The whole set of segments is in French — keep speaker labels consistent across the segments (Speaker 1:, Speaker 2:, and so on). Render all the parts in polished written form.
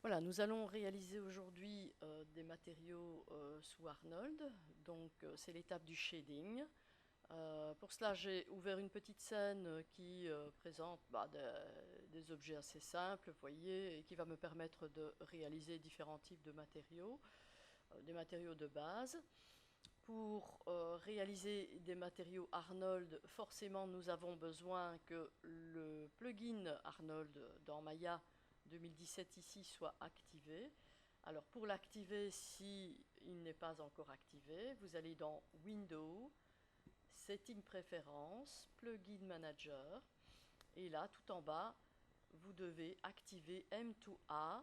Speaker 1: Voilà, nous allons réaliser aujourd'hui des matériaux sous Arnold. Donc, c'est l'étape du shading. Pour cela, j'ai ouvert une petite scène qui présente des objets assez simples, vous voyez, et qui va me permettre de réaliser différents types de matériaux, des matériaux de base. Pour réaliser des matériaux Arnold, forcément, nous avons besoin que le plugin Arnold dans Maya 2017 ici soit activé. Alors pour l'activer, si il n'est pas encore activé, vous allez dans Windows, Settings Préférences, Plugin Manager, et là tout en bas, vous devez activer m2a.mll,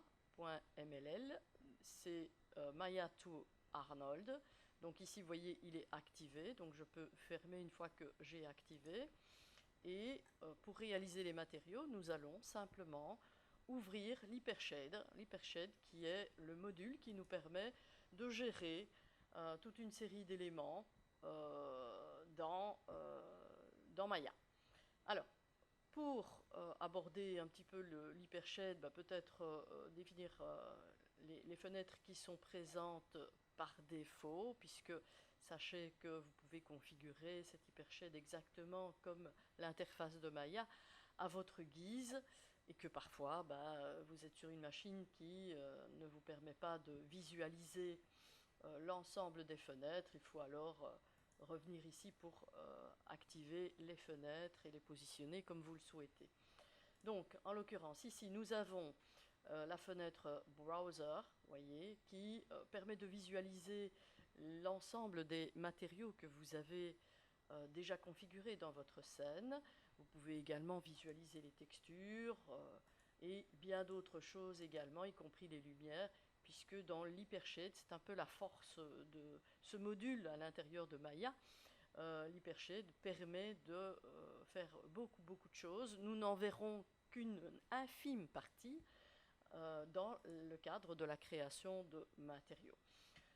Speaker 1: c'est Maya to Arnold. Donc ici, vous voyez, il est activé, donc je peux fermer une fois que j'ai activé. Et pour réaliser les matériaux, nous allons simplement ouvrir l'Hypershade, l'Hypershade qui est le module qui nous permet de gérer toute une série d'éléments dans Maya. Alors, pour aborder un petit peu l'Hypershade, peut-être définir les fenêtres qui sont présentes par défaut, puisque sachez que vous pouvez configurer cette Hypershade exactement comme l'interface de Maya à votre guise, et que parfois vous êtes sur une machine qui ne vous permet pas de visualiser l'ensemble des fenêtres. Il faut alors revenir ici pour activer les fenêtres et les positionner comme vous le souhaitez. Donc, en l'occurrence, ici, nous avons la fenêtre Browser, voyez, qui permet de visualiser l'ensemble des matériaux que vous avez déjà configurés dans votre scène. Vous pouvez également visualiser les textures et bien d'autres choses également, y compris les lumières, puisque dans l'Hypershade, c'est un peu la force de ce module à l'intérieur de Maya. L'Hypershade permet de faire beaucoup de choses. Nous n'en verrons qu'une infime partie dans le cadre de la création de matériaux.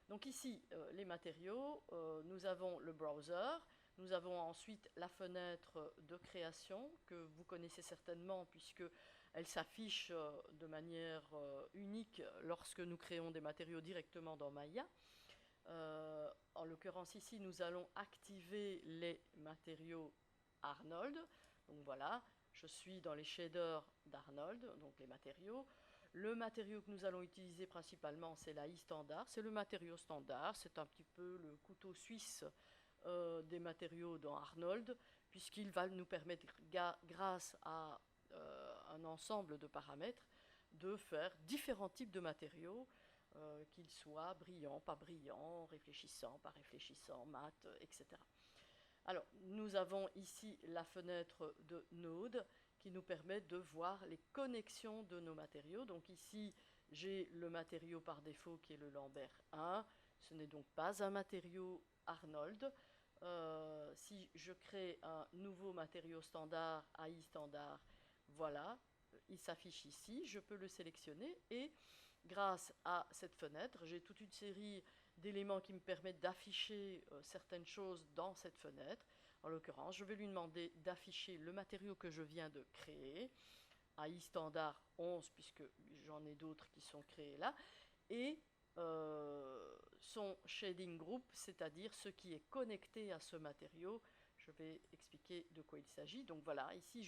Speaker 1: Donc ici, les matériaux, nous avons le browser, nous avons ensuite la fenêtre de création que vous connaissez certainement puisque elle s'affiche de manière unique lorsque nous créons des matériaux directement dans Maya. En l'occurrence ici, nous allons activer les matériaux Arnold. Donc voilà, je suis dans les shaders d'Arnold, donc les matériaux. Le matériau que nous allons utiliser principalement, c'est l'AI standard. C'est le matériau standard, c'est un petit peu le couteau suisse des matériaux dans Arnold, puisqu'il va nous permettre, grâce à un ensemble de paramètres, de faire différents types de matériaux, qu'ils soient brillants, pas brillants, réfléchissants, pas réfléchissants, mat, etc. Alors, nous avons ici la fenêtre de Node qui nous permet de voir les connexions de nos matériaux. Donc ici, j'ai le matériau par défaut qui est le Lambert 1. Ce n'est donc pas un matériau Arnold. Si je crée un nouveau matériau standard, AI standard, voilà, il s'affiche ici. Je peux le sélectionner et grâce à cette fenêtre, j'ai toute une série d'éléments qui me permettent d'afficher certaines choses dans cette fenêtre. En l'occurrence, je vais lui demander d'afficher le matériau que je viens de créer, AI standard 11, puisque j'en ai d'autres qui sont créés là, et son shading group, c'est-à-dire ce qui est connecté à ce matériau. Je vais expliquer de quoi il s'agit. Donc voilà, ici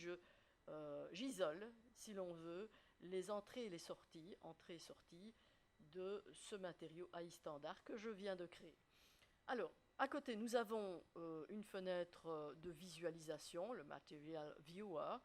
Speaker 1: j'isole, si l'on veut, les entrées et les sorties, entrées et sorties de ce matériau AI standard que je viens de créer. Alors, à côté, nous avons une fenêtre de visualisation, le Material Viewer.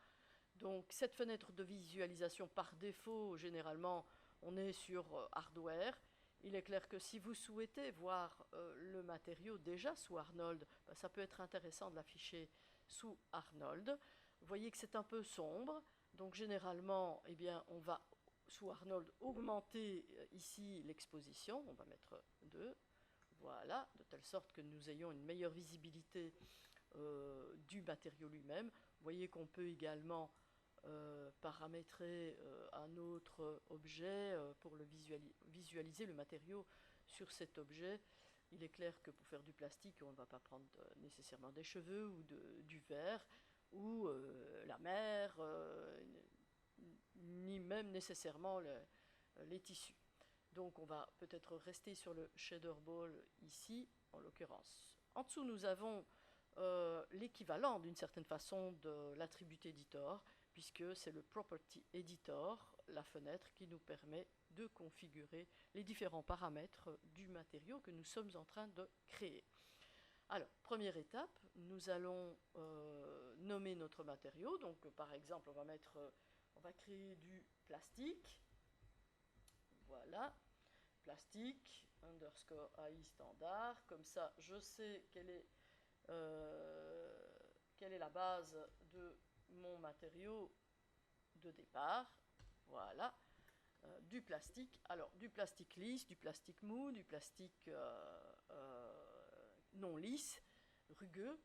Speaker 1: Donc, cette fenêtre de visualisation, par défaut, généralement, on est sur hardware. Il est clair que si vous souhaitez voir le matériau déjà sous Arnold, ça peut être intéressant de l'afficher sous Arnold. Vous voyez que c'est un peu sombre, donc généralement, eh bien, on va sous Arnold augmenter ici l'exposition. On va mettre 2, voilà, de telle sorte que nous ayons une meilleure visibilité du matériau lui-même. Vous voyez qu'on peut également paramétrer un autre objet pour visualiser le matériau sur cet objet. Il est clair que pour faire du plastique, on ne va pas prendre nécessairement des cheveux ou du verre ou la mer, ni même nécessairement les tissus. Donc on va peut-être rester sur le shader ball ici, en l'occurrence. En dessous, nous avons l'équivalent d'une certaine façon de l'attribut editor, puisque c'est le property editor, la fenêtre qui nous permet de configurer les différents paramètres du matériau que nous sommes en train de créer. Alors, première étape, nous allons nommer notre matériau. Donc, par exemple, on va créer du plastique. Voilà, plastique, underscore AI standard. Comme ça, je sais quelle est la base de mon matériau de départ. Voilà, du plastique. Alors, du plastique lisse, du plastique mou, du plastique non lisse, rugueux.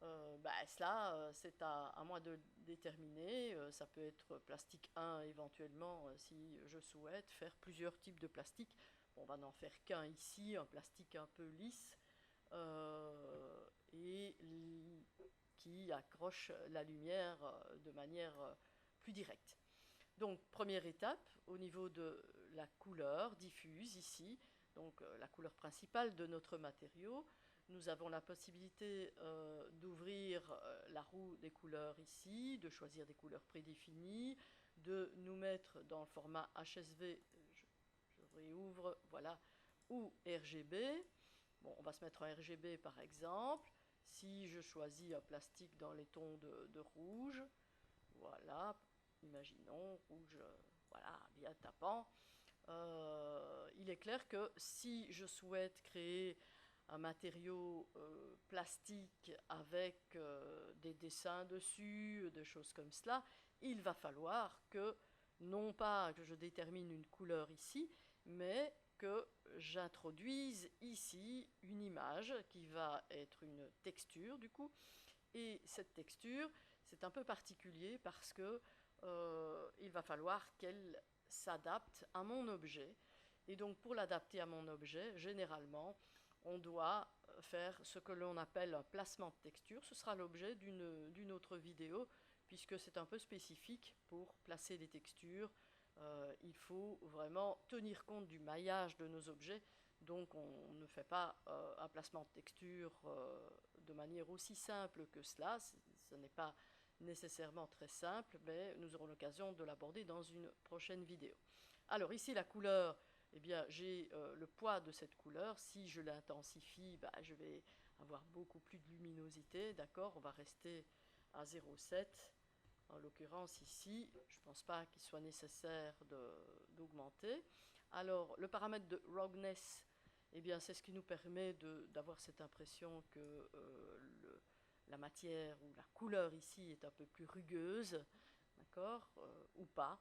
Speaker 1: Cela, c'est à moi de déterminer. Ça peut être plastique 1 éventuellement si je souhaite faire plusieurs types de plastique. Bon, on va n'en faire qu'un ici, un plastique un peu lisse et qui accroche la lumière de manière plus directe. Donc, première étape, au niveau de la couleur diffuse ici, donc la couleur principale de notre matériau, nous avons la possibilité d'ouvrir la roue des couleurs ici, de choisir des couleurs prédéfinies, de nous mettre dans le format HSV, je réouvre, voilà, ou RGB. Bon, on va se mettre en RGB par exemple. Si je choisis un plastique dans les tons de rouge, voilà, imaginons rouge, voilà, bien tapant. Il est clair que si je souhaite créer un matériau plastique avec des dessins dessus, des choses comme cela, il va falloir que, non pas que je détermine une couleur ici, mais que j'introduise ici une image qui va être une texture du coup. Et cette texture, c'est un peu particulier parce que il va falloir qu'elle s'adapte à mon objet. Et donc pour l'adapter à mon objet, généralement, on doit faire ce que l'on appelle un placement de texture. Ce sera l'objet d'une autre vidéo, puisque c'est un peu spécifique pour placer des textures. Il faut vraiment tenir compte du maillage de nos objets. Donc on ne fait pas un placement de texture de manière aussi simple que cela. Ce n'est pas nécessairement très simple, mais nous aurons l'occasion de l'aborder dans une prochaine vidéo. Alors ici la couleur, eh bien j'ai le poids de cette couleur. Si je l'intensifie, je vais avoir beaucoup plus de luminosité, d'accord. On va rester à 0,7. En l'occurrence ici, je ne pense pas qu'il soit nécessaire d'augmenter. Alors le paramètre de roughness, eh bien c'est ce qui nous permet d'avoir cette impression que la matière ou la couleur ici est un peu plus rugueuse, d'accord, ou pas.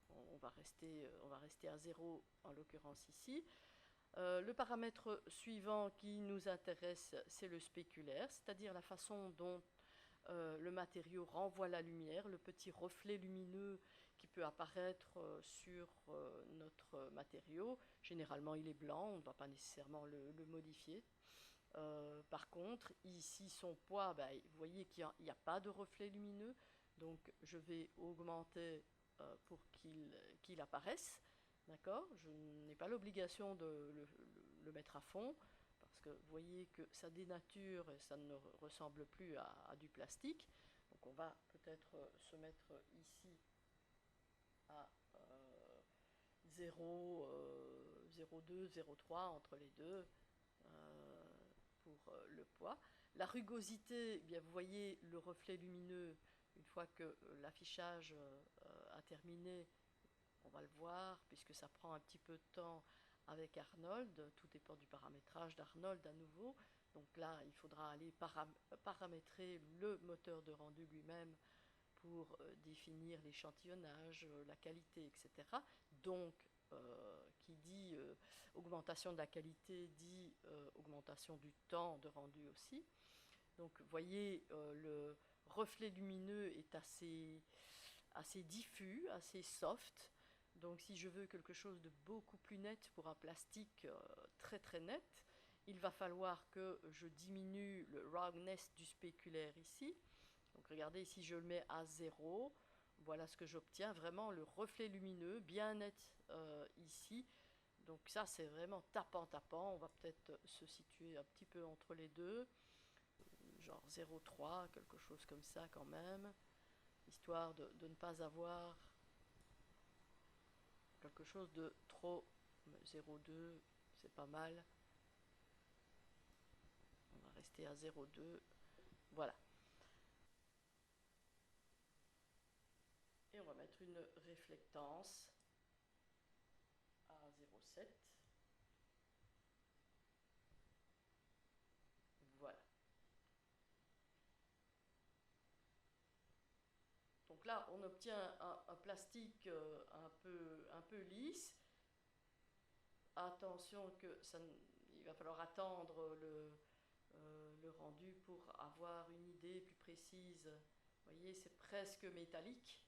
Speaker 1: On va rester à 0 en l'occurrence ici. Le paramètre suivant qui nous intéresse, c'est le spéculaire, c'est-à-dire la façon dont le matériau renvoie la lumière, le petit reflet lumineux qui peut apparaître sur notre matériau. Généralement, il est blanc, on ne va pas nécessairement le modifier. Par contre, ici, son poids, vous voyez qu'il n'y a pas de reflet lumineux, donc je vais augmenter pour qu'il apparaisse. D'accord. Je n'ai pas l'obligation de le mettre à fond, parce que vous voyez que ça dénature et ça ne ressemble plus à du plastique. Donc on va peut-être se mettre ici à 0, 0,2, 0,3 entre les deux pour le poids. La rugosité, eh bien, vous voyez le reflet lumineux, une fois que l'affichage a terminé, on va le voir, puisque ça prend un petit peu de temps avec Arnold. Tout dépend du paramétrage d'Arnold à nouveau. Donc là, il faudra aller paramétrer le moteur de rendu lui-même pour définir l'échantillonnage, la qualité, etc. Donc, qui dit augmentation de la qualité, dit augmentation du temps de rendu aussi. Donc, vous voyez, le reflet lumineux est assez diffus, assez soft. Donc si je veux quelque chose de beaucoup plus net pour un plastique très très net, il va falloir que je diminue le roughness du spéculaire ici. Donc regardez, si je le mets à 0, voilà ce que j'obtiens, vraiment le reflet lumineux bien net ici. Donc ça c'est vraiment tapant, on va peut-être se situer un petit peu entre les deux, genre 0,3, quelque chose comme ça quand même, histoire de ne pas avoir quelque chose de trop. 0,2 c'est pas mal, on va rester à 0,2, voilà. Et on va mettre une réflectance à 0,7. Voilà. Donc là, on obtient un plastique un peu lisse. Attention que il va falloir attendre le rendu pour avoir une idée plus précise. Vous voyez, c'est presque métallique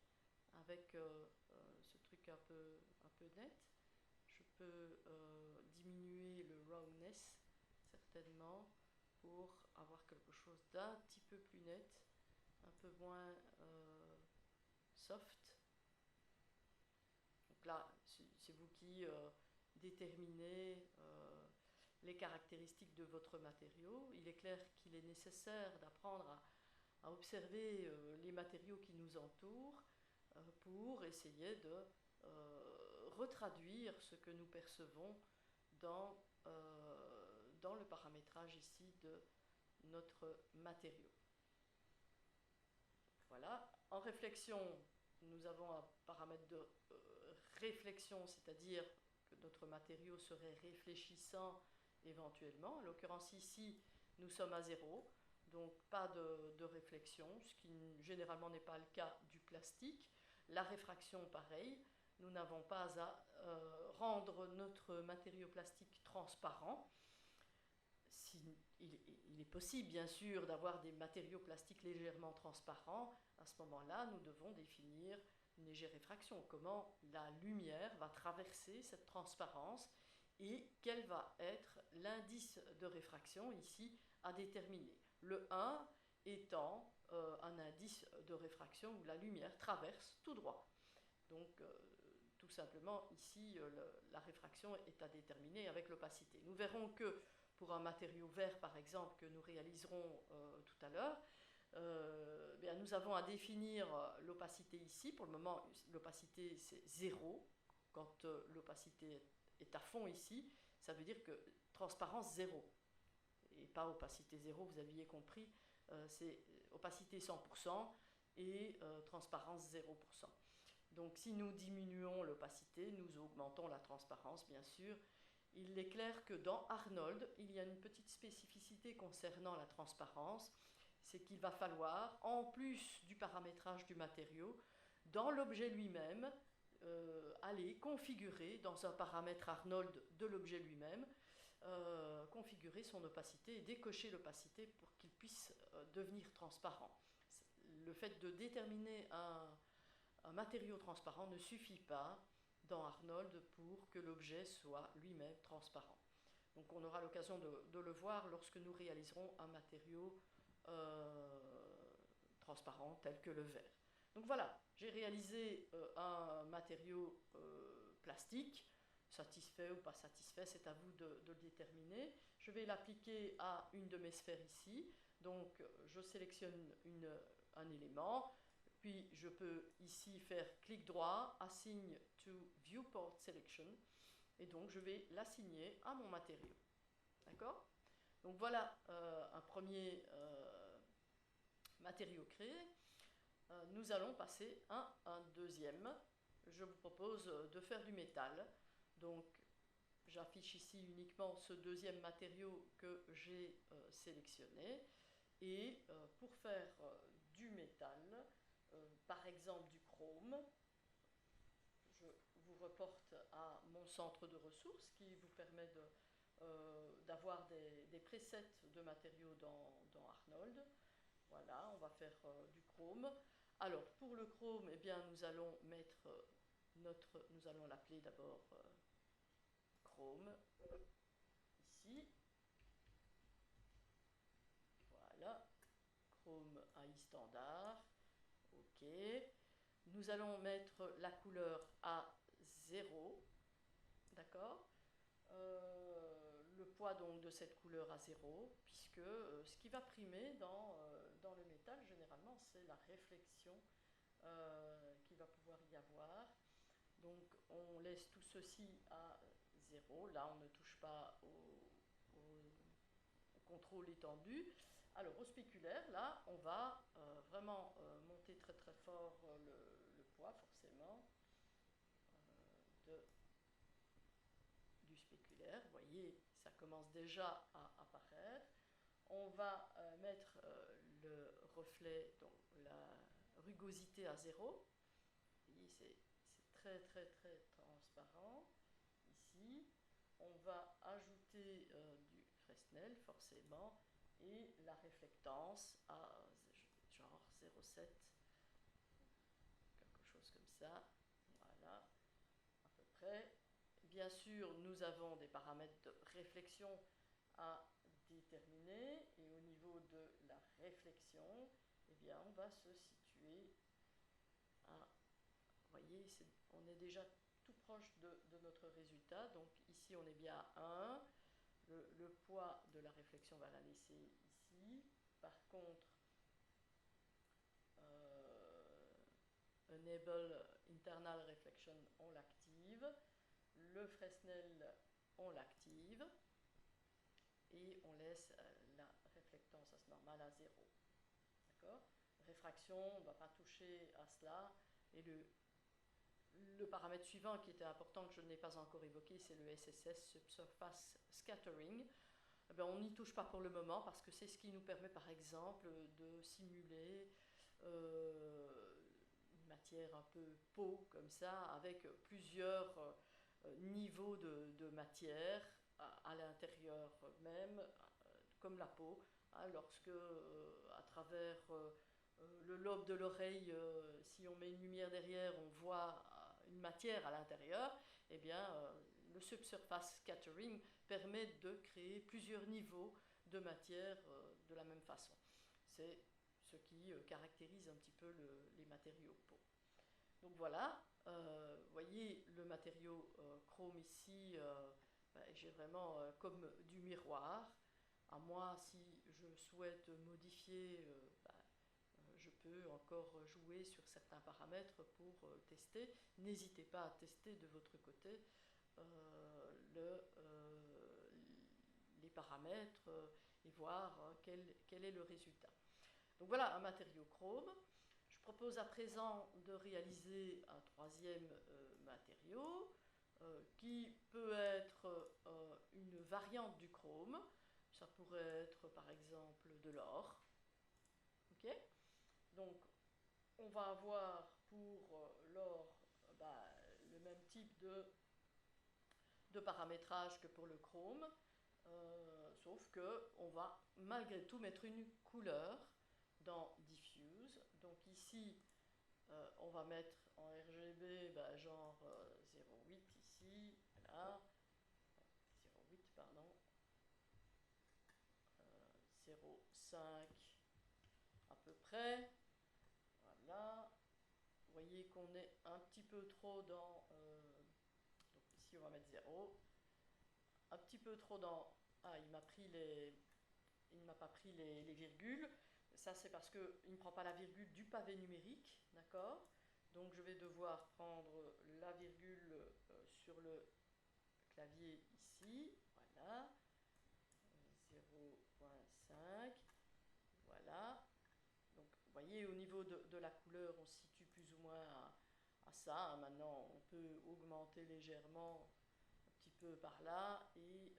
Speaker 1: avec ce truc un peu net. Je peux diminuer le roundness certainement pour avoir quelque chose d'un petit peu plus net, un peu moins soft. Donc là, c'est vous qui déterminez les caractéristiques de votre matériau. Il est clair qu'il est nécessaire d'apprendre à observer les matériaux qui nous entourent pour essayer de retraduire ce que nous percevons dans le paramétrage ici de notre matériau. Voilà. En réflexion, nous avons un paramètre de réflexion, c'est-à-dire que notre matériau serait réfléchissant éventuellement. En l'occurrence ici, nous sommes à 0, donc pas de réflexion, ce qui généralement n'est pas le cas du plastique. La réfraction, pareil, nous n'avons pas à rendre notre matériau plastique transparent. Il est possible, bien sûr, d'avoir des matériaux plastiques légèrement transparents. À ce moment-là, nous devons définir une légère réfraction. Comment la lumière va traverser cette transparence et quel va être l'indice de réfraction ici à déterminer. Le 1 étant un indice de réfraction où la lumière traverse tout droit. Donc, tout simplement, ici, la réfraction est à déterminer avec l'opacité. Nous verrons que pour un matériau vert, par exemple, que nous réaliserons tout à l'heure, nous avons à définir l'opacité ici. Pour le moment, l'opacité, c'est 0. Quand l'opacité est à fond ici, ça veut dire que transparence 0. Et pas opacité 0, vous aviez compris, c'est opacité 100% et transparence 0%. Donc si nous diminuons l'opacité, nous augmentons la transparence, bien sûr. Il est clair que dans Arnold, il y a une petite spécificité concernant la transparence, c'est qu'il va falloir, en plus du paramétrage du matériau, dans l'objet lui-même, aller configurer dans un paramètre Arnold de l'objet lui-même, configurer son opacité et décocher l'opacité pour qu'il puisse devenir transparent. Le fait de déterminer un matériau transparent ne suffit pas dans Arnold pour que l'objet soit lui-même transparent. Donc on aura l'occasion de le voir lorsque nous réaliserons un matériau transparent tel que le verre. Donc voilà, j'ai réalisé un matériau plastique, satisfait ou pas satisfait, c'est à vous de le déterminer. Je vais l'appliquer à une de mes sphères ici, donc je sélectionne un élément, puis je peux ici faire clic droit, Assign to Viewport Selection, et donc je vais l'assigner à mon matériau. D'accord ? Donc voilà un premier matériau créé. Nous allons passer à un deuxième. Je vous propose de faire du métal. Donc j'affiche ici uniquement ce deuxième matériau que j'ai sélectionné. Et pour faire du métal, par exemple du chrome, je vous reporte à mon centre de ressources qui vous permet d'avoir des presets de matériaux dans Arnold. Voilà, on va faire du chrome. Alors pour le chrome, eh bien, nous allons mettre nous allons l'appeler d'abord chrome ici. Voilà, chrome AI standard. OK. nous allons mettre la couleur à 0, d'accord. Le poids donc de cette couleur à 0, puisque ce qui va primer dans le métal, généralement, c'est la réflexion qu'il va pouvoir y avoir. Donc on laisse tout ceci à 0. Là, on ne touche pas au contrôle étendu. Alors au spéculaire, là, on va vraiment monter très très fort le poids, forcément, du spéculaire. Vous voyez, ça commence déjà à apparaître. On va mettre le reflet, donc la rugosité à 0. Vous voyez, c'est très très très transparent. Ici, on va ajouter du Fresnel, forcément, et la réflectance à genre 0,7, quelque chose comme ça. Voilà, à peu près. Bien sûr, nous avons des paramètres de réflexion à déterminer, et au niveau de la réflexion, eh bien, on va se situer à, vous voyez, on est déjà tout proche de notre résultat. Donc ici, on est bien à 1. Le poids de la réflexion, on va la laisser ici. Par contre, Enable Internal Reflection, on l'active. Le Fresnel, on l'active. Et on laisse la réflectance à ce normal à 0. D'accord ? Réfraction, on ne va pas toucher à cela. Et le paramètre suivant qui était important, que je n'ai pas encore évoqué, c'est le SSS, Subsurface Scattering. Eh bien, on n'y touche pas pour le moment, parce que c'est ce qui nous permet par exemple de simuler une matière un peu peau comme ça, avec plusieurs niveaux de matière à l'intérieur même, comme la peau, hein, lorsque à travers le lobe de l'oreille, si on met une lumière derrière, on voit une matière à l'intérieur. Eh bien, le subsurface scattering permet de créer plusieurs niveaux de matière de la même façon. C'est ce qui caractérise un petit peu les matériaux peau. Donc voilà, vous voyez le matériau chrome ici, j'ai vraiment comme du miroir. À moi, si je souhaite modifier, je peux encore jouer sur certains paramètres pour tester. N'hésitez pas à tester de votre côté les paramètres et voir quel est le résultat. Donc voilà un matériau chrome. Je propose à présent de réaliser un troisième matériau qui peut être une variante du chrome. Ça pourrait être par exemple de l'or. Okay ? Donc on va avoir pour l'or le même type de paramétrage que pour le chrome, sauf qu'on va malgré tout mettre une couleur dans Diffuse. Donc ici, on va mettre en RGB genre 0,8 ici, voilà, 0,8 pardon, 0,5 à peu près, voilà. Vous voyez qu'on est un petit peu trop dans, donc ici on va mettre 0, un petit peu trop dans, il m'a pas pris les virgules. Ça, c'est parce qu'il ne prend pas la virgule du pavé numérique, d'accord ? Donc, je vais devoir prendre la virgule sur le clavier ici, voilà, 0,5, voilà. Donc, vous voyez, au niveau de la couleur, on se situe plus ou moins à ça. Maintenant, on peut augmenter légèrement un petit peu par là et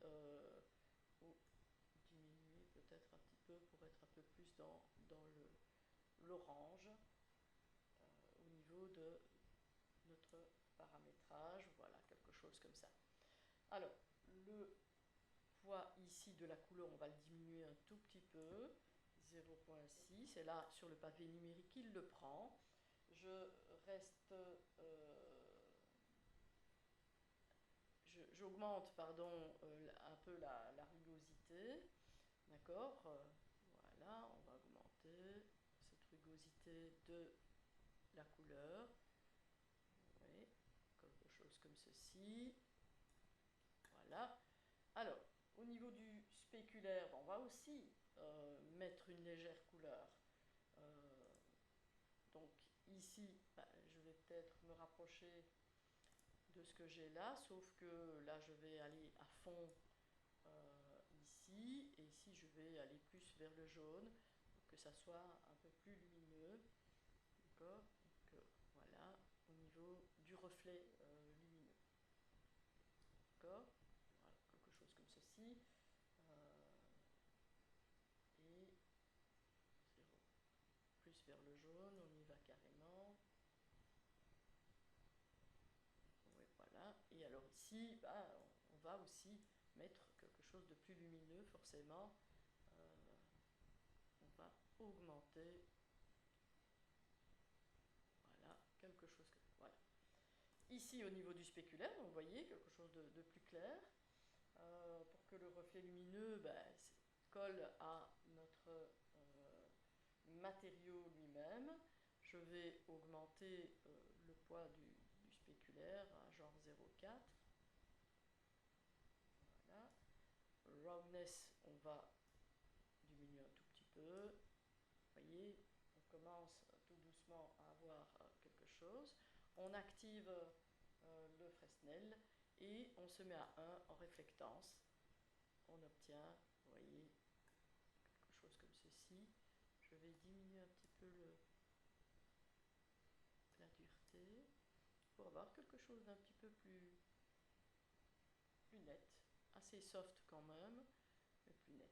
Speaker 1: diminuer peut-être un petit peu pour être un peu plus dans l'orange au niveau de notre paramétrage. Voilà, quelque chose comme ça. Alors, le poids ici de la couleur, on va le diminuer un tout petit peu, 0,6, et là, sur le pavé numérique, il le prend. Je reste... j'augmente, pardon, un peu la rugosité, d'accord, voilà, on va augmenter cette rugosité de la couleur, ceci. Voilà. Alors, au niveau du spéculaire, on va aussi mettre une légère couleur. Donc ici, je vais peut-être me rapprocher de ce que j'ai là, sauf que là je vais aller à fond ici, et ici je vais aller plus vers le jaune, pour que ça soit un peu plus lumineux. D'accord. Donc voilà, au niveau du reflet lumineux. D'accord. Voilà, quelque chose comme ceci. Et plus vers le jaune, on y va carrément. Oui, voilà. Et alors ici, on va aussi mettre quelque chose de plus lumineux, forcément. On va augmenter. Voilà, quelque chose que... Voilà. Ici, au niveau du spéculaire, vous voyez, quelque chose de plus clair. Pour que le reflet lumineux colle à notre matériau lui-même, je vais augmenter le poids du spéculaire à genre 0,4. Voilà. Roundness, on va diminuer un tout petit peu. Vous voyez, on commence tout doucement à avoir quelque chose. On active le Fresnel et on se met à 1 en réflectance. On obtient, vous voyez, quelque chose comme ceci. Je vais diminuer un petit peu la dureté pour avoir quelque chose d'un petit peu plus net, assez soft quand même, mais plus net.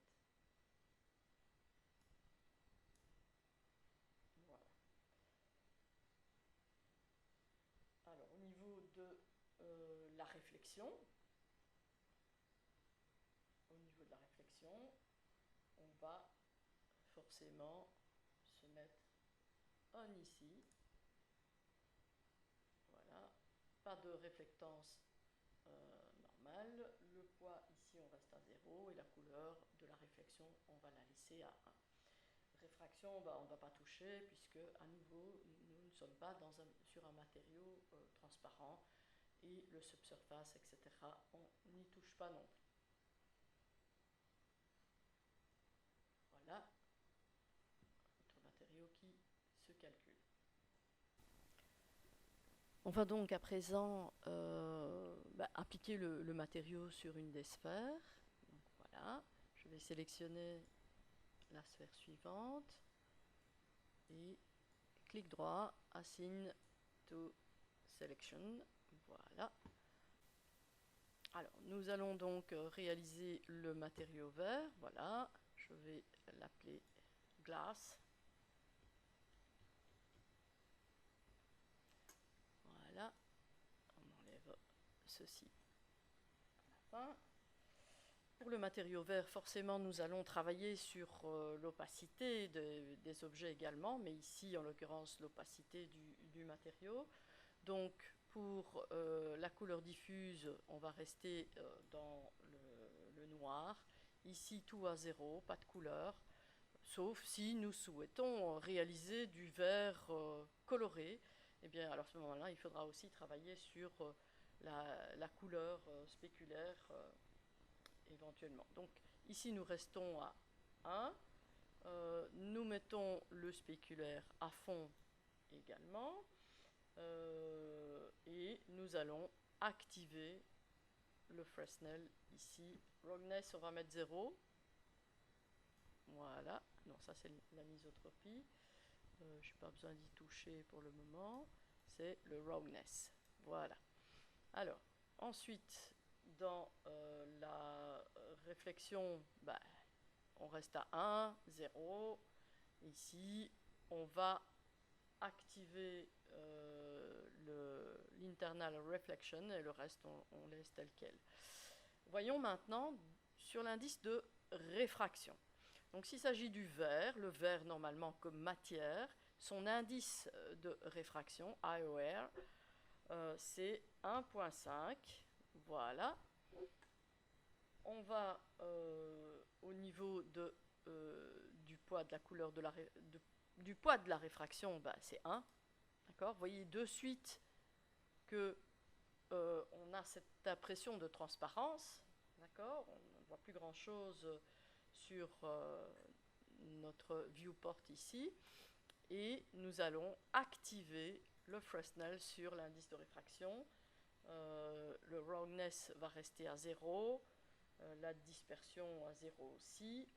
Speaker 1: Voilà. Alors au niveau de la réflexion, on va forcément se mettre un ici. Voilà. Pas de réflectance normale. Le poids ici, on reste à 0 et la couleur de la réflexion, on va la laisser à 1. Réfraction, on ne va pas toucher puisque à nouveau, nous ne sommes pas sur un matériau transparent et le subsurface, etc. On n'y touche pas non plus. Voilà, notre matériau qui se calcule. On va donc à présent appliquer le matériau sur une des sphères. Donc voilà, je vais sélectionner la sphère suivante et clic droit, Assign to Selection. Voilà. Alors, nous allons donc réaliser le matériau vert. Voilà, je vais l'appeler Glass. Voilà, on enlève ceci à la fin. Pour le matériau vert, forcément, nous allons travailler sur l'opacité des objets également, mais ici, en l'occurrence, l'opacité du matériau. Donc, pour la couleur diffuse, on va rester dans le noir. Ici, tout à 0, pas de couleur, sauf si nous souhaitons réaliser du vert coloré. Eh bien, alors à ce moment-là, il faudra aussi travailler sur la couleur spéculaire éventuellement. Donc, ici, nous restons à 1. Nous mettons le spéculaire à fond également. Et nous allons activer le Fresnel ici. Roughness, on va mettre 0. Voilà. Non, ça c'est l'anisotropie. Je n'ai pas besoin d'y toucher pour le moment. C'est le Roughness. Voilà. Alors, ensuite, dans la réflexion, on reste à 1, 0. Ici, on va activer l'internal reflection et le reste on laisse tel quel. Voyons maintenant sur l'indice de réfraction. Donc s'il s'agit du verre, le verre normalement comme matière, son indice de réfraction, IOR, c'est 1,5. Voilà. On va au niveau du poids de la couleur du poids de la réfraction, c'est 1. D'accord. Vous voyez de suite que on a cette impression de transparence, d'accord? On ne voit plus grand-chose sur notre viewport ici, et nous allons activer le Fresnel sur l'indice de réfraction. Le wrongness va rester à 0, la dispersion à 0 aussi,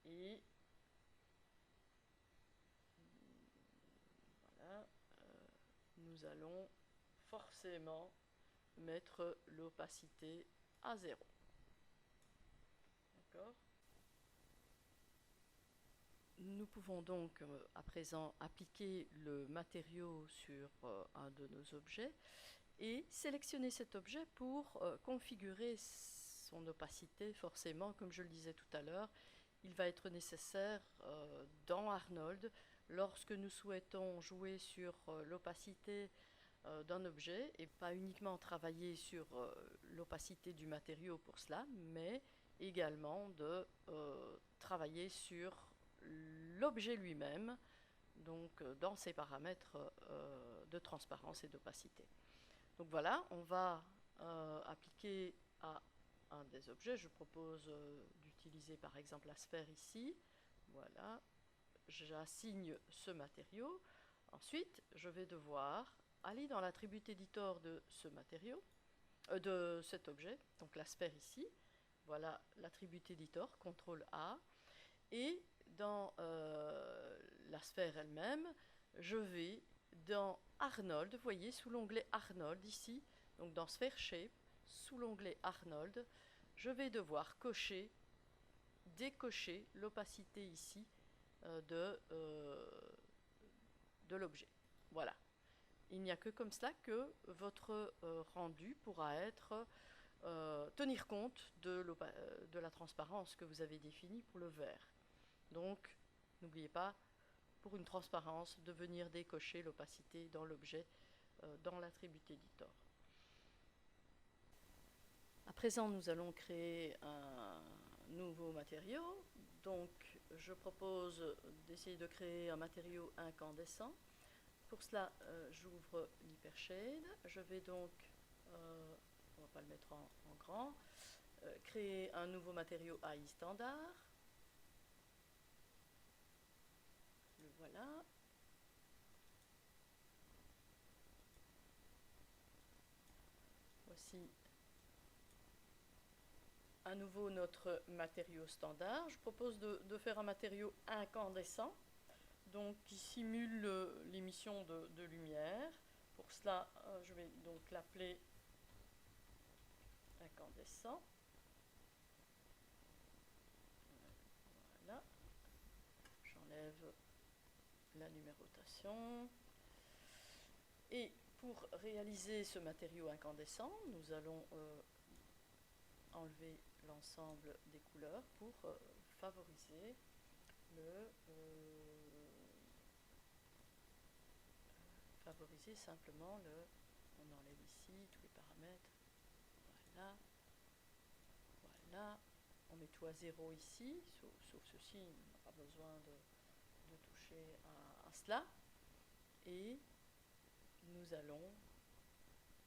Speaker 1: et voilà, nous allons forcément mettre l'opacité à 0. D'accord ? Nous pouvons donc à présent appliquer le matériau sur un de nos objets et sélectionner cet objet pour configurer son opacité. Forcément, comme je le disais tout à l'heure, il va être nécessaire dans Arnold, lorsque nous souhaitons jouer sur l'opacité d'un objet, et pas uniquement travailler sur l'opacité du matériau pour cela, mais également de travailler sur l'objet lui-même, donc dans ses paramètres de transparence et d'opacité. Donc voilà, on va appliquer à un des objets. Je propose d'utiliser par exemple la sphère ici. Voilà, j'assigne ce matériau. Ensuite, je vais devoir aller dans l'attribut editor de ce matériau, de cet objet, donc la sphère ici. Voilà l'attribut editor, CTRL A. Et dans la sphère elle-même, je vais dans Arnold, vous voyez, sous l'onglet Arnold ici, donc dans Sphere Shape, sous l'onglet Arnold, je vais devoir décocher l'opacité ici de l'objet. Voilà. Il n'y a que comme cela que votre rendu pourra être tenir compte de la transparence que vous avez définie pour le vert. Donc, n'oubliez pas, pour une transparence, de venir décocher l'opacité dans l'objet, dans l'attribut editor. À présent, nous allons créer un nouveau matériau. Donc, je propose d'essayer de créer un matériau incandescent. Pour cela, j'ouvre l'Hypershade. Je vais donc, on ne va pas le mettre en grand, créer un nouveau matériau AI standard. Le voilà. Voici à nouveau notre matériau standard. Je propose de faire un matériau incandescent, donc qui simule l'émission de lumière. Pour cela, je vais donc l'appeler incandescent. Voilà. J'enlève la numérotation. Et pour réaliser ce matériau incandescent, nous allons enlever l'ensemble des couleurs pour favoriser simplement on enlève ici tous les paramètres, voilà, voilà, on met tout à 0 ici, sauf ceci, on n'a pas besoin de toucher à cela, et nous allons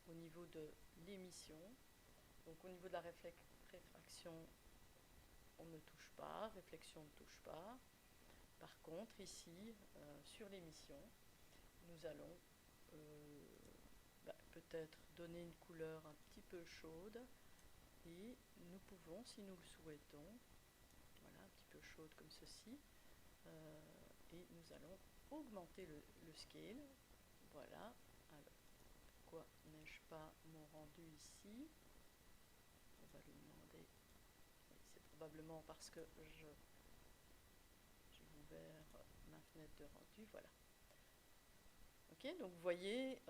Speaker 1: au niveau de l'émission, donc au niveau de la réfraction, on ne touche pas, réflexion ne touche pas. Par contre, ici, sur l'émission, nous allons peut-être donner une couleur un petit peu chaude, et nous pouvons, si nous le souhaitons, voilà, un petit peu chaude comme ceci, et nous allons augmenter le scale. Voilà. Alors, pourquoi n'ai-je pas mon rendu ici? On va lui demander. C'est probablement parce que j'ai ouvert ma fenêtre de rendu. Voilà. Ok, donc vous voyez,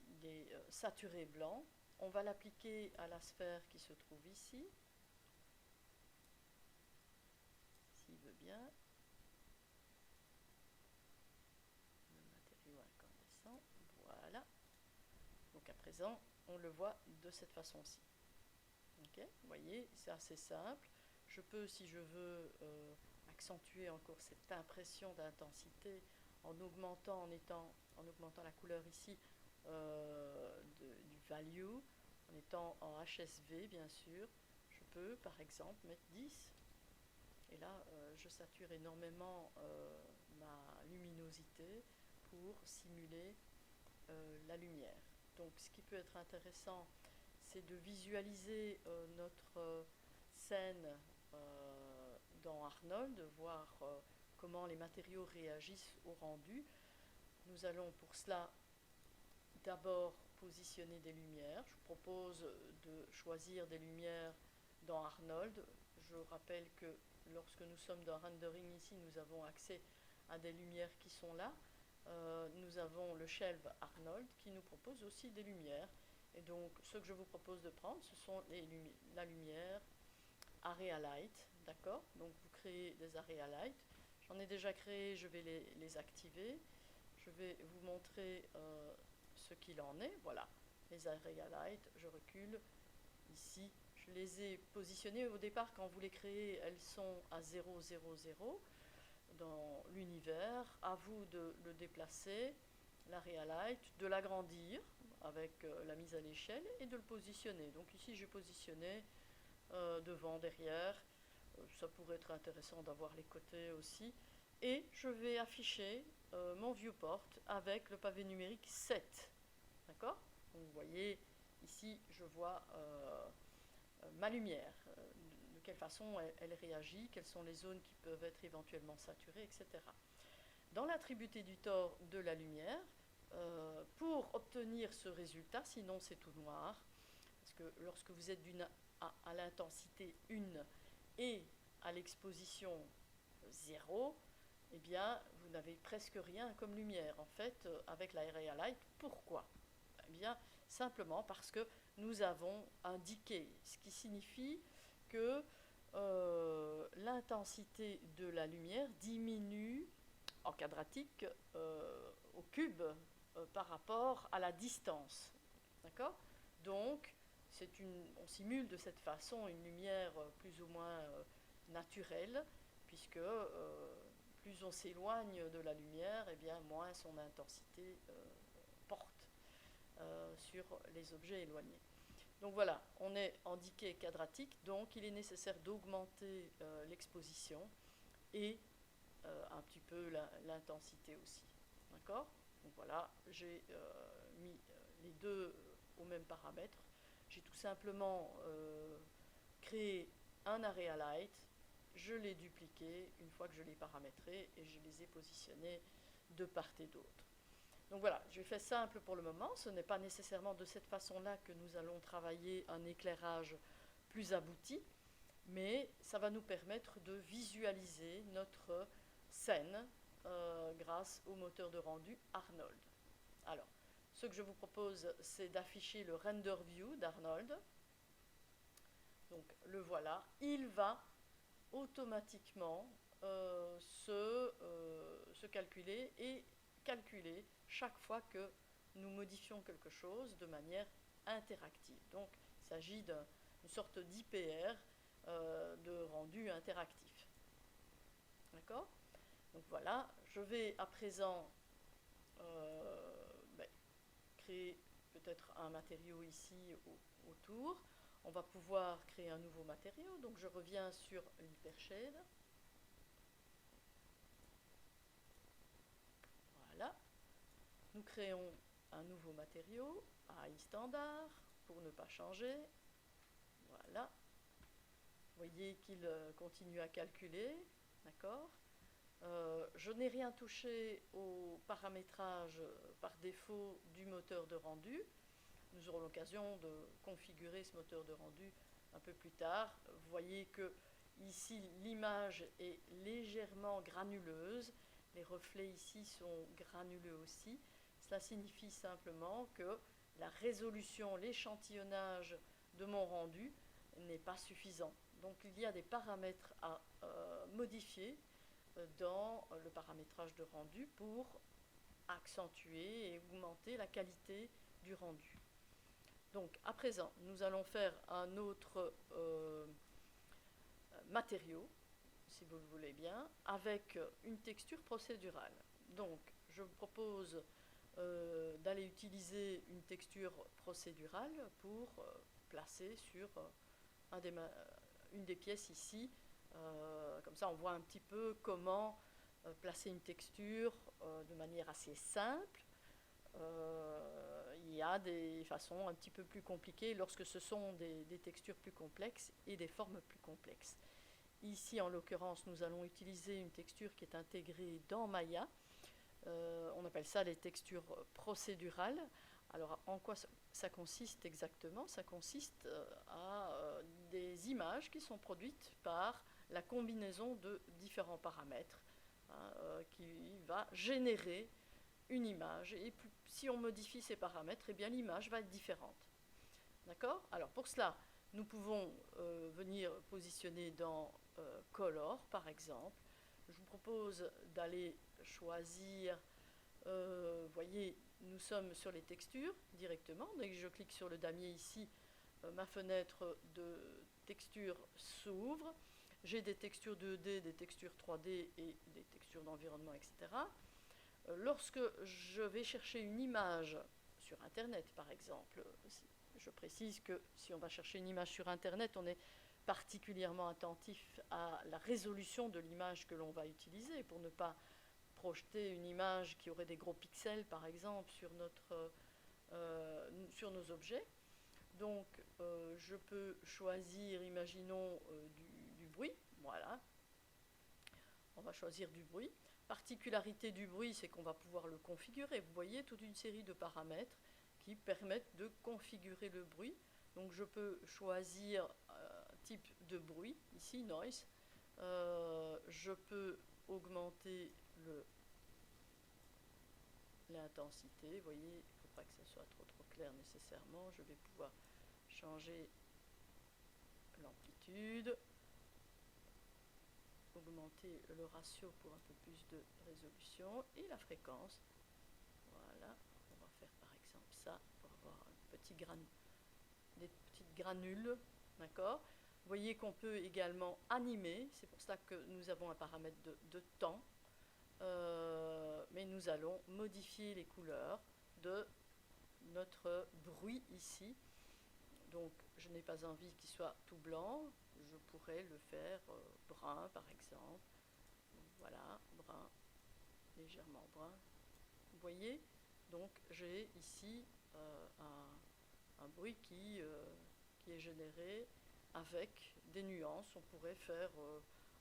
Speaker 1: il est saturé blanc. On va l'appliquer à la sphère qui se trouve ici, s'il veut bien. Le matériau incandescent, voilà. Donc à présent, on le voit de cette façon-ci. Ok, vous voyez, c'est assez simple. Je peux, si je veux, accentuer encore cette impression d'intensité en augmentant la couleur ici du value. En étant en HSV, bien sûr, je peux par exemple mettre 10. Et là, je sature énormément ma luminosité pour simuler la lumière. Donc ce qui peut être intéressant, c'est de visualiser notre scène dans Arnold, voir comment les matériaux réagissent au rendu. Nous allons pour cela d'abord positionner des lumières. Je vous propose de choisir des lumières dans Arnold. Je rappelle que lorsque nous sommes dans Rendering ici, nous avons accès à des lumières qui sont là. Nous avons le shelf Arnold qui nous propose aussi des lumières. Et donc, ce que je vous propose de prendre, ce sont la lumière Area Light, d'accord? Donc, vous créez des Area Light. J'en ai déjà créé, je vais les activer. Je vais vous montrer ce qu'il en est. Voilà, les Area Light, je recule. Ici, je les ai positionnées au départ, quand vous les créez, elles sont à 0, 0, 0 dans l'univers. À vous de le déplacer, l'Area Light, de l'agrandir avec la mise à l'échelle et de le positionner. Donc ici, j'ai positionné devant, derrière. Ça pourrait être intéressant d'avoir les côtés aussi. Et je vais afficher mon viewport avec le pavé numérique 7. D'accord? Donc vous voyez, ici, je vois ma lumière, de quelle façon elle réagit, quelles sont les zones qui peuvent être éventuellement saturées, etc. Dans l'attribut éditeur de la lumière, pour obtenir ce résultat, sinon c'est tout noir, parce que lorsque vous êtes à l'intensité 1 et à l'exposition 0, eh bien, vous n'avez presque rien comme lumière, en fait, avec la Area Light. Pourquoi? Eh bien, simplement parce que nous avons indiqué, ce qui signifie que l'intensité de la lumière diminue en quadratique au cube par rapport à la distance. D'accord? Donc, on simule de cette façon une lumière plus ou moins naturelle, puisque plus on s'éloigne de la lumière, et bien moins son intensité porte sur les objets éloignés. Donc voilà, on est en decay quadratique, donc il est nécessaire d'augmenter l'exposition et un petit peu l'intensité aussi. D'accord? Donc voilà, j'ai mis les deux au même paramètre. J'ai tout simplement créé un Area Light, je l'ai dupliqué une fois que je l'ai paramétré et je les ai positionnés de part et d'autre. Donc voilà, j'ai fait simple pour le moment, ce n'est pas nécessairement de cette façon-là que nous allons travailler un éclairage plus abouti, mais ça va nous permettre de visualiser notre scène grâce au moteur de rendu Arnold. Alors, ce que je vous propose, c'est d'afficher le render view d'Arnold. Donc le voilà, il va automatiquement se calculer et calculer chaque fois que nous modifions quelque chose de manière interactive. Donc il s'agit d'une sorte d'IPR de rendu interactif. D'accord? Donc voilà, je vais à présent créer peut-être un matériau ici autour. On va pouvoir créer un nouveau matériau. Donc je reviens sur l'hypershade. Voilà. Nous créons un nouveau matériau, AI standard, pour ne pas changer. Voilà. Vous voyez qu'il continue à calculer. D'accord? Je n'ai rien touché au paramétrage par défaut du moteur de rendu. Nous aurons l'occasion de configurer ce moteur de rendu un peu plus tard. Vous voyez que ici l'image est légèrement granuleuse. Les reflets ici sont granuleux aussi. Cela signifie simplement que la résolution, l'échantillonnage de mon rendu n'est pas suffisant. Donc il y a des paramètres à modifier dans le paramétrage de rendu pour accentuer et augmenter la qualité du rendu. Donc à présent, nous allons faire un autre matériau, si vous le voulez bien, avec une texture procédurale. Donc je vous propose d'aller utiliser une texture procédurale pour placer sur une des pièces ici. Comme ça, on voit un petit peu comment placer une texture de manière assez simple. Il y a des façons un petit peu plus compliquées lorsque ce sont des textures plus complexes et des formes plus complexes. Ici, en l'occurrence, nous allons utiliser une texture qui est intégrée dans Maya. On appelle ça les textures procédurales. Alors, en quoi ça consiste exactement? Ça consiste à des images qui sont produites par la combinaison de différents paramètres qui va générer une image. Et si on modifie ces paramètres, eh bien l'image va être différente. D'accord? Alors, pour cela, nous pouvons venir positionner dans Color, par exemple. Je vous propose d'aller choisir, voyez, nous sommes sur les textures directement. Dès que je clique sur le damier ici, ma fenêtre de texture s'ouvre. J'ai des textures 2D, des textures 3D et des textures d'environnement, etc. Lorsque je vais chercher une image sur Internet, par exemple, je précise que si on va chercher une image sur Internet, on est particulièrement attentif à la résolution de l'image que l'on va utiliser pour ne pas projeter une image qui aurait des gros pixels, par exemple, sur nos objets. Donc, je peux choisir, imaginons, du bruit. Voilà. On va choisir du bruit. Particularité du bruit, c'est qu'on va pouvoir le configurer. Vous voyez toute une série de paramètres qui permettent de configurer le bruit. Donc, je peux choisir type de bruit, ici noise. Je peux augmenter l'intensité. Vous voyez, il ne faut pas que ça soit trop clair nécessairement. Je vais pouvoir changer l'amplitude, augmenter le ratio pour un peu plus de résolution et la fréquence. Voilà, on va faire par exemple ça pour avoir des petites granules, d'accord. Vous voyez qu'on peut également animer, c'est pour ça que nous avons un paramètre de temps, mais nous allons modifier les couleurs de notre bruit ici. Donc je n'ai pas envie qu'il soit tout blanc, je pourrais le faire brun par exemple. Voilà, brun, légèrement brun. Vous voyez, donc j'ai ici un bruit qui est généré avec des nuances. On pourrait faire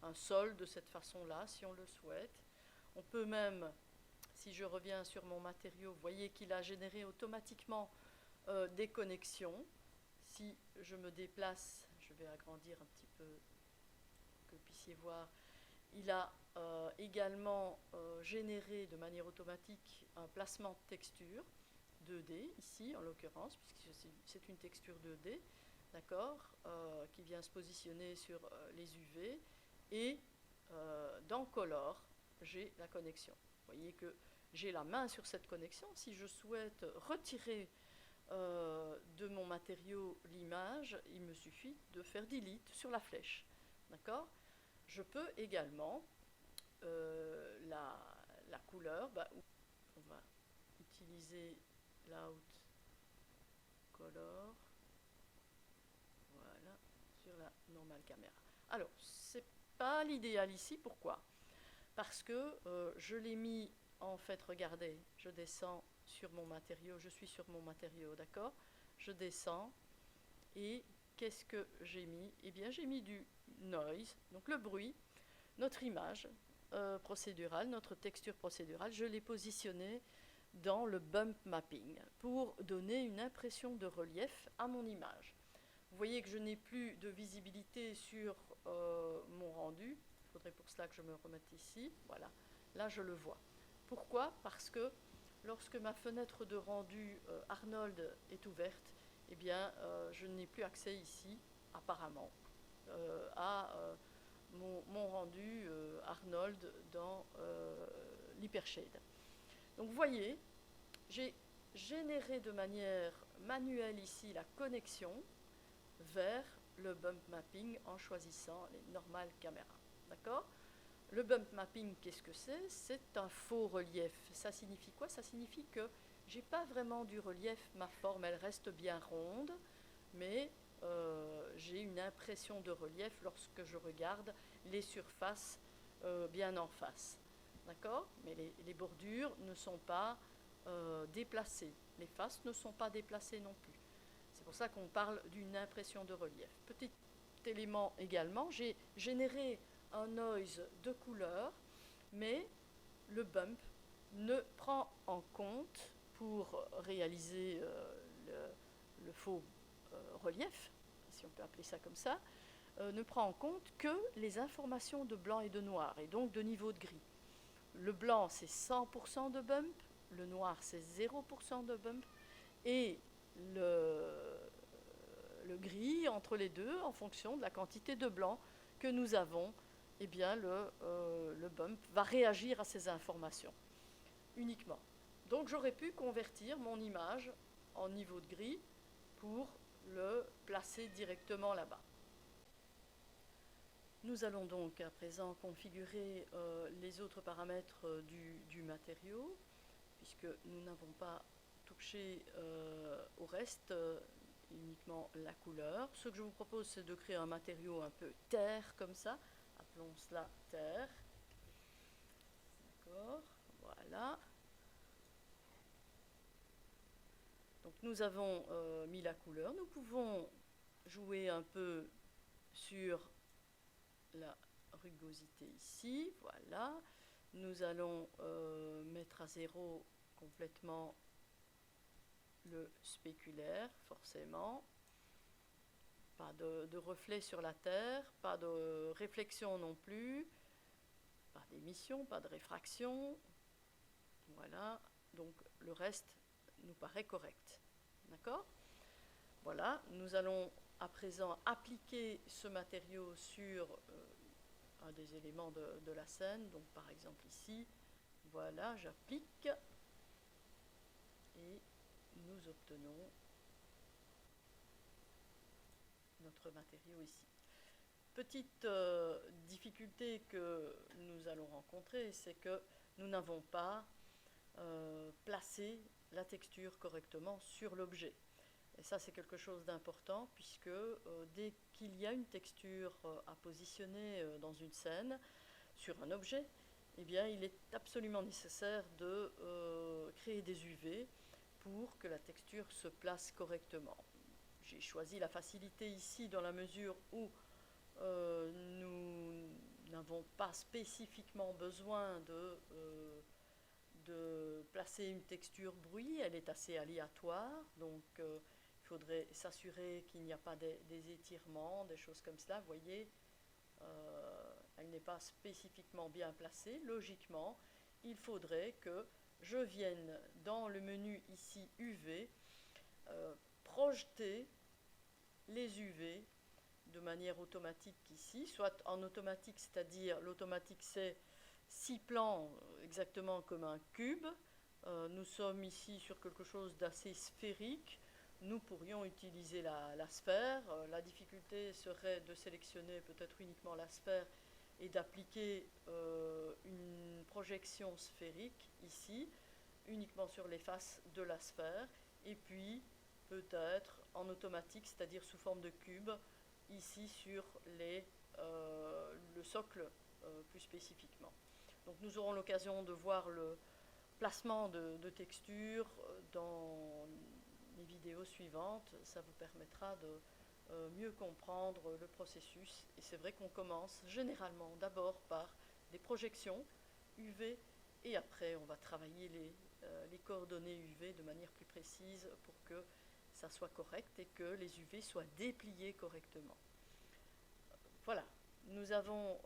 Speaker 1: un sol de cette façon-là si on le souhaite. On peut même, si je reviens sur mon matériau, vous voyez qu'il a généré automatiquement des connexions. Si je me déplace, je vais agrandir un petit peu que vous puissiez voir, il a également généré de manière automatique un placement de texture 2D, ici en l'occurrence, puisque c'est une texture 2D, d'accord, qui vient se positionner sur les UV, et dans Color, j'ai la connexion. Vous voyez que j'ai la main sur cette connexion. Si je souhaite retirer de mon matériau l'image, il me suffit de faire delete sur la flèche. D'accord? Je peux également la couleur, on va utiliser l'out color, voilà, sur la normale caméra. Alors, c'est pas l'idéal ici, pourquoi? Parce que je l'ai mis, en fait, regardez, je descends sur mon matériau, je suis sur mon matériau, d'accord? Je descends, et qu'est-ce que j'ai mis? Eh bien, j'ai mis du noise, donc le bruit, notre image procédurale, notre texture procédurale, je l'ai positionnée dans le bump mapping pour donner une impression de relief à mon image. Vous voyez que je n'ai plus de visibilité sur mon rendu. Il faudrait pour cela que je me remette ici. Voilà, là je le vois. Pourquoi? Parce que lorsque ma fenêtre de rendu Arnold est ouverte, eh bien, je n'ai plus accès ici, apparemment, à mon rendu Arnold dans l'Hypershade. Donc vous voyez, j'ai généré de manière manuelle ici la connexion vers le bump mapping en choisissant les normales caméras. D'accord? Le bump mapping, qu'est-ce que c'est? C'est un faux relief. Ça signifie quoi? Ça signifie que j'ai pas vraiment du relief, ma forme elle reste bien ronde, mais j'ai une impression de relief lorsque je regarde les surfaces bien en face. D'accord? Mais les bordures ne sont pas déplacées. Les faces ne sont pas déplacées non plus. C'est pour ça qu'on parle d'une impression de relief. Petit élément également, j'ai généré un noise de couleur, mais le bump ne prend en compte, pour réaliser le faux relief, si on peut appeler ça comme ça, ne prend en compte que les informations de blanc et de noir, et donc de niveau de gris. Le blanc, c'est 100% de bump, le noir, c'est 0% de bump, et le gris entre les deux, en fonction de la quantité de blanc que nous avons, eh bien le bump va réagir à ces informations uniquement. Donc j'aurais pu convertir mon image en niveau de gris pour le placer directement là-bas. Nous allons donc à présent configurer les autres paramètres du matériau, puisque nous n'avons pas touché au reste, uniquement la couleur. Ce que je vous propose, c'est de créer un matériau un peu terre comme ça. Appelons cela terre. D'accord, voilà. Donc nous avons mis la couleur. Nous pouvons jouer un peu sur la rugosité ici, voilà. Nous allons mettre à 0 complètement le spéculaire, forcément. Pas de reflet sur la terre, pas de réflexion non plus, pas d'émission, pas de réfraction. Voilà, donc le reste nous paraît correct. D'accord ? Voilà, nous allons à présent appliquer ce matériau sur un des éléments de la scène. Donc par exemple ici, voilà, j'applique et nous obtenons notre matériau ici. Petite difficulté que nous allons rencontrer, c'est que nous n'avons pas placé la texture correctement sur l'objet. Et ça, c'est quelque chose d'important, puisque dès qu'il y a une texture à positionner dans une scène, sur un objet, eh bien, il est absolument nécessaire de créer des UV pour que la texture se place correctement. J'ai choisi la facilité ici dans la mesure où nous n'avons pas spécifiquement besoin de placer une texture bruit, elle est assez aléatoire, donc il faudrait s'assurer qu'il n'y a pas des étirements, des choses comme cela. Vous voyez, elle n'est pas spécifiquement bien placée. Logiquement, il faudrait que je vienne dans le menu ici UV, projeter les UV de manière automatique ici, soit en automatique, c'est-à-dire l'automatique c'est 6 plans exactement comme un cube. Nous sommes ici sur quelque chose d'assez sphérique. Nous pourrions utiliser la sphère. La difficulté serait de sélectionner peut-être uniquement la sphère et d'appliquer une projection sphérique ici, uniquement sur les faces de la sphère, et puis peut-être en automatique, c'est-à-dire sous forme de cube, ici sur le socle plus spécifiquement. Donc nous aurons l'occasion de voir le placement de textures dans les vidéos suivantes. Ça vous permettra de mieux comprendre le processus. Et c'est vrai qu'on commence généralement d'abord par des projections UV et après on va travailler les coordonnées UV de manière plus précise pour que ça soit correct et que les UV soient dépliés correctement. Voilà, nous avons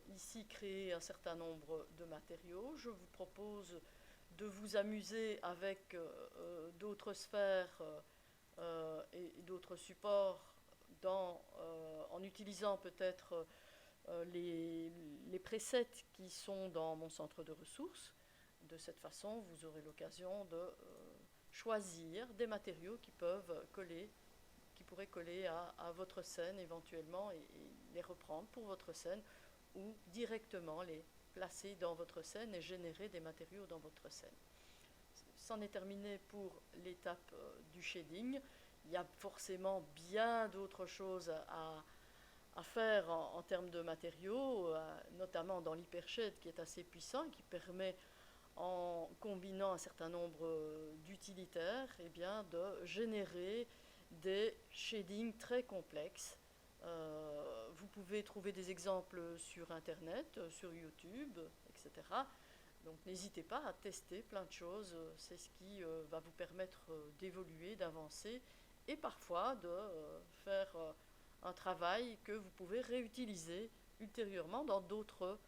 Speaker 1: ici créé un certain nombre de matériaux. Je vous propose de vous amuser avec d'autres sphères et d'autres supports en utilisant peut-être les presets qui sont dans mon centre de ressources. De cette façon, vous aurez l'occasion de choisir des matériaux qui peuvent coller, qui pourraient coller à votre scène éventuellement et les reprendre pour votre scène ou directement les placer dans votre scène et générer des matériaux dans votre scène. c'en est terminé pour l'étape du shading. Il y a forcément bien d'autres choses à faire en termes de matériaux, notamment dans l'hypershade qui est assez puissant et qui permet, en combinant un certain nombre d'utilitaires, eh bien, de générer des shadings très complexes. Vous pouvez trouver des exemples sur Internet, sur YouTube, etc. Donc n'hésitez pas à tester plein de choses, c'est ce qui va vous permettre d'évoluer, d'avancer et parfois de faire un travail que vous pouvez réutiliser ultérieurement dans d'autres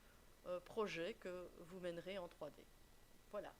Speaker 1: projets que vous mènerez en 3D. Voilà.